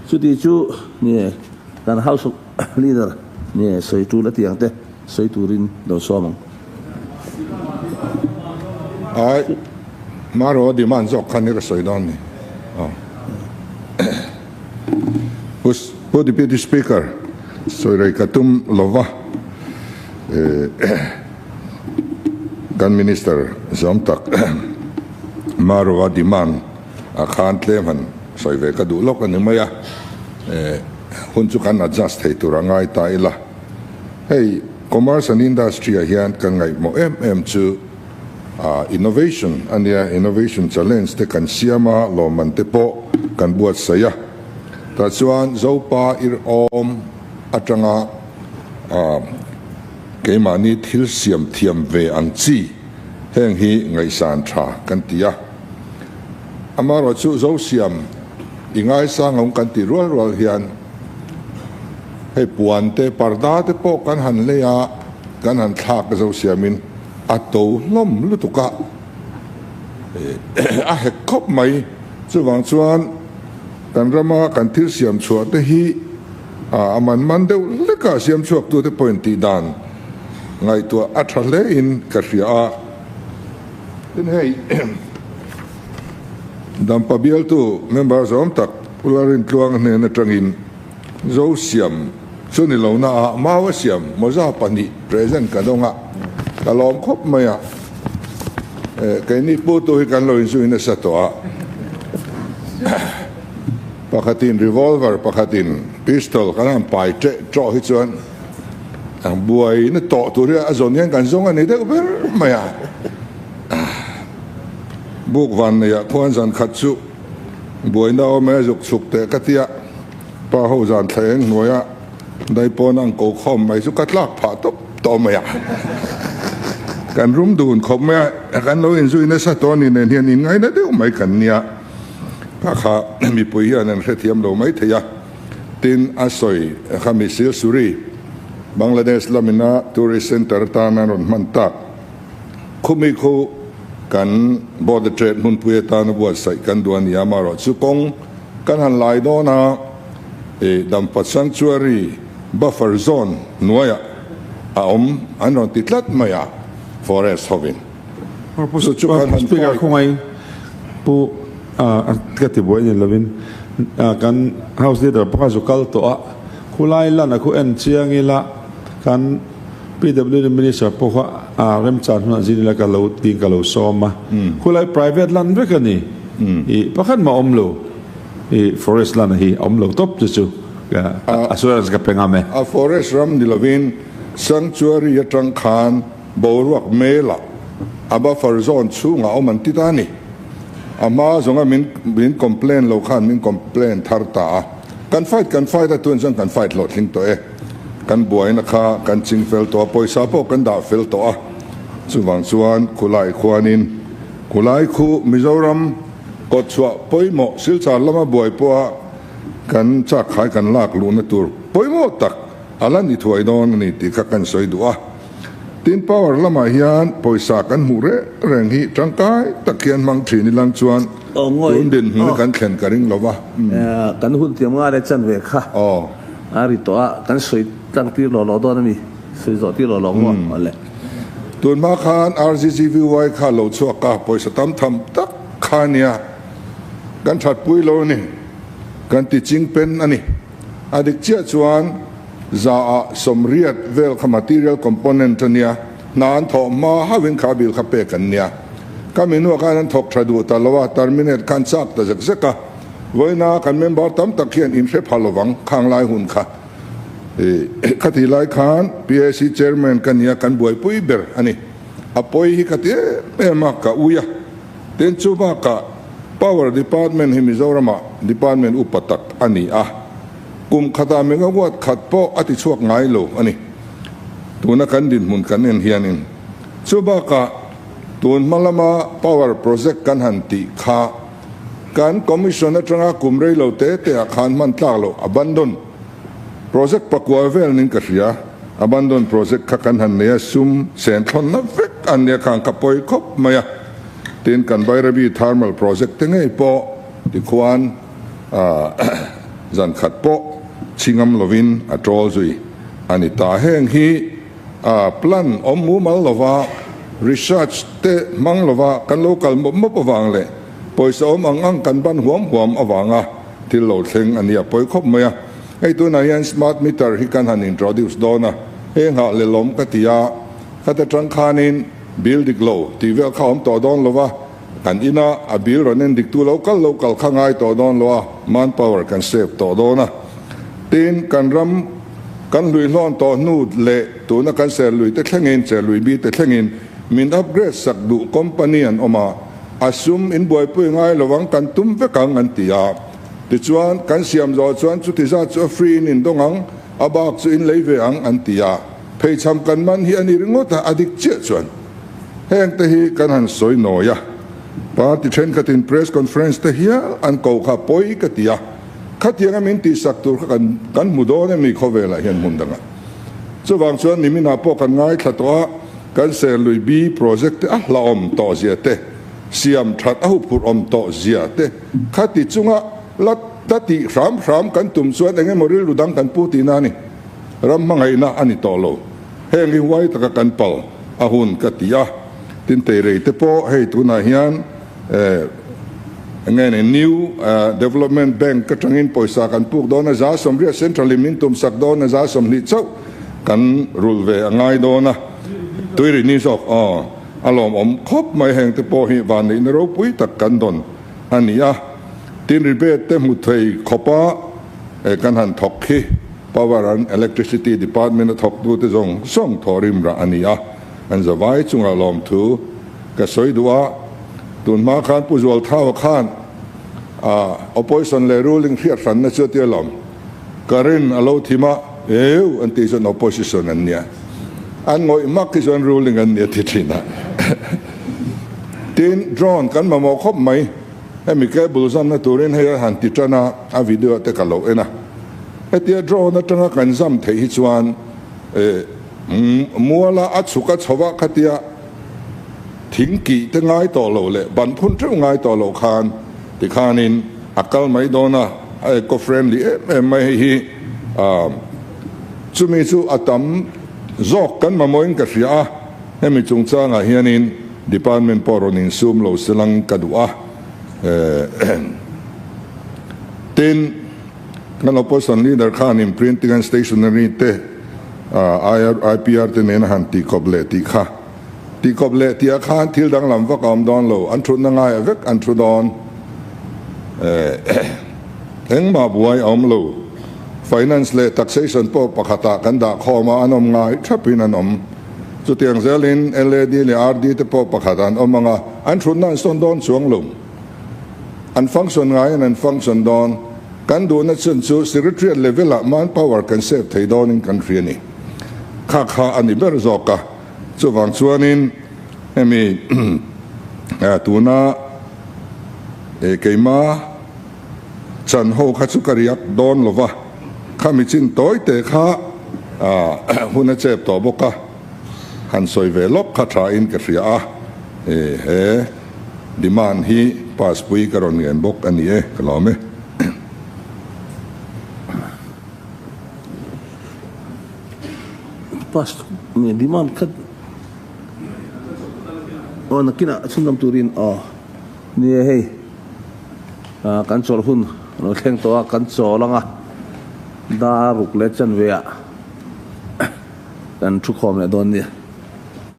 chú đi chú nè kan house leader nè soi tu là tiếng thế soi tu rin đầu xóm ai mà rồi đi man dọc khăn cái soi đó nè who's the deputy speaker soi rai katum lova kan minister zom tak mà rồi đi man khan tlem han soi ve ka du lok ani maya hun chu kan adjust thei tur angai ta ila hey commerce and industry hian kan ngai mo em chu innovation ania innovation challenge te kan siama lo man te po kan buat saya ta chuan zopa ir om atanga ke mani thil siam thiam ve ang chi heng hi ngai san tha kan tia amaro chu zo siam ingai sang ong kan ti rual hian hei puan te parda te po kan han le ya kan han thak zo siamin ato lom lutuka a he khop mai chuwang chuan kan rama kan thil siam chua te hi aman man deuh leka siam chuak tu te point ti dan ngai tu a thale in ka ria a tin hei Dampa bial tu members om tak ularin tluang ne na tangin zo siam chuni lo na ma wa siam moza pani present ka donga kalom khop maya cái ni pu tu kan lo in su in sa to a pakhatin revolver pakhatin pistol kan pai tre tro hi chuan ang buai na to tu ria azon yang kan zong ani de ber maya buk van ya khuan zan khat chu buai na o me zuk suk te katia pa ho zan thleng noya dai pon ang ko khom mai su katlak pha top to maya kan rum dun khom me kan lo in zu in sa to ni nen hian in ngai na deuh mai kan nia ka kha mi pui hian an rethiam lo mai theya tin asoi khami sil suri Bangladesh lamina tourist center ta na ron manta khumi khu kan border trade mun pui ta na buat sai kan duan ya ma ro chu kong kan han lai do na Dampa sanctuary buffer zone nuaya om anon titlat maya forest hovin so chu kan speaker khongai pu kati boy ni lovin kan house leader pakha zukal to a khulai la na khu en chiangila kan PW minister pokha rem chan na jinila ka lo ting ka lo soma khulai private land bekani I pakhan ma omlo I forest land hi omlo top chu assurance ka pengame a forest ram nilovin sanctuary atang khan boruak mela aba for zone chunga oman titani ama zonga min complain lo khan min complain tharta kan fight atun sang kan fight lot ling to kan buai na kha kan ching fel to poisa po kan da fel to chuwang chuan khulai khwanin khulai khu Mizoram ko chwa poimo silchar lama buai po kan cha khai kan lak lu na tur poimo tak alan ni thuai don ni ti kha kan soi du tin power lama hian poisa kan mu re reng hi tangkai takhian mang thini lang chuan tun din hu kan thlen karing lova kan hun tiam nga le chan ve kha ari to kan soi tang ti lo do na mi soi zo ti lo ngo ale tun ma khan RGCVY kha lo chu ka poisa tam tham tak khania kan that pui lo ni kan ti ching pen ani adik chia chuan za somriat vel kha material component ania nan tho ma havin khabil kha pe kan nia kaminu kan thok thadu ta lawa terminate kan chak ta jak zaka voina kan member tam takhian in she phalowang khang lai hun kha khati lai khan PSC chairman kan nia kan buai pui ber ani apoi hi khati ma ka uya ten chuba ka power department hi Mizorama department upatak ani kum khata menga wat khat po ati chuak ngai lo ani tuna kan din mun kan en hianin chuba ka tun malama power project kan hanti kha kan commission atanga kumrei lo te khan man tla lo abandon project pakwa vel nin ka ria abandon project kha kan han ne sum sen thon na vek an ne khang ka poi khop maya tin kan bairabi thermal project te ngei po ti khuan zan khat po chingam lovin a trol zui ani ta heng hi plan mu mal lova research te mang lova kan local mo awang le poisa ang kan ban huam awanga thil lo thleng ania poi khop maya ei tu na yan smart meter hi kan han introduce dona heng ha le lom ka tia khata tang khanin building low ti vel khom to don lova kan ina a bil ronen dik tu local khangai to don lo manpower kan save to dona tin kan ram kan lui lon to nu le tu na kan ser lui te thlengin che lui bi te thlengin min upgrade sak du company an oma assume in boy pu ngai lowang kan tum ve kang an tia ti chuan kan siam zo chuan chu ti za chu free in dongang abak chu in leive ang an tia phei cham kan man hi ani ringota adik che chuan heng te hi kan han soi noya party chen katin press conference te hia an ko kha poi ka tia khatianga min ti sak tur kan mudo ne mi khovela hian mundanga chuwang chuan nimina po kan ngai thlatwa kan se lui bi project a laom to zia te siam that a pur om to zia te khati chunga lat tati ram kan tum chuan enge moril ludang kan putina ni ram mangai na ani to lo hengi wai taka kan pal ahun katia tin te rei te po hei tu na hian ngene new development bank ka tangin poisa kan puk dona za somria central mintum sak dona za som ni chau kan rulve angai dona tuiri ni sok alom khop mai heng te po hi van ni ropui tak kan don ania tin ribe te muthei khopa kan han thok hi power and electricity department thok du te jong song thorim ra ania an zawai chunga lom thu ka soidua tun ma khan puzol thaw khan opposition le ruling here ran na chu te lom karin alo thima eu anti son opposition ania an ngoi mak ki son ruling an ne thina tin drone kan ma mo khop mai emi ke bulzan na turin he han ti chana a video te kalo ena etia drone na tanga kan zam thei hi chuan muala achuka chowa khatia thingki te ngai to lo le ban phun tru ngai to lo khan ti khanin akal mai dona eco friendly mai hi chumi chu atam zok kan mamoin ka ria emi chungcha nga hianin department poronin sum lo selang kadua tin kan opposition leader khan in printing and stationery te IPR te nen han ti koble ti kha ti koble ti khan thil dang lam va kam don lo an thun na ngai vek an thu don eng ma buai om lo finance le taxation po pakhata kan da khoma anom ngai thapin anom chu tiang zelin LED le RD te po pakhatan omanga an thun na son don chuang lo an function ngai an function don kan do na chun chu secretariat level a manpower kan save thei don in country ni kha ani ber zoka chu wang chuanin emi tuna keima chan ho kha chu kariak don lova khami chin toy te kha huna chep to boka han soi ve lop kha tha in ka ria he demand hi pas pui karon ngen bok ani e kalome pas ni demand kat nakina sunam turin ni hei kan chol hun no thleng to kan cholanga da ruk le chan ve kan thu khom le don ni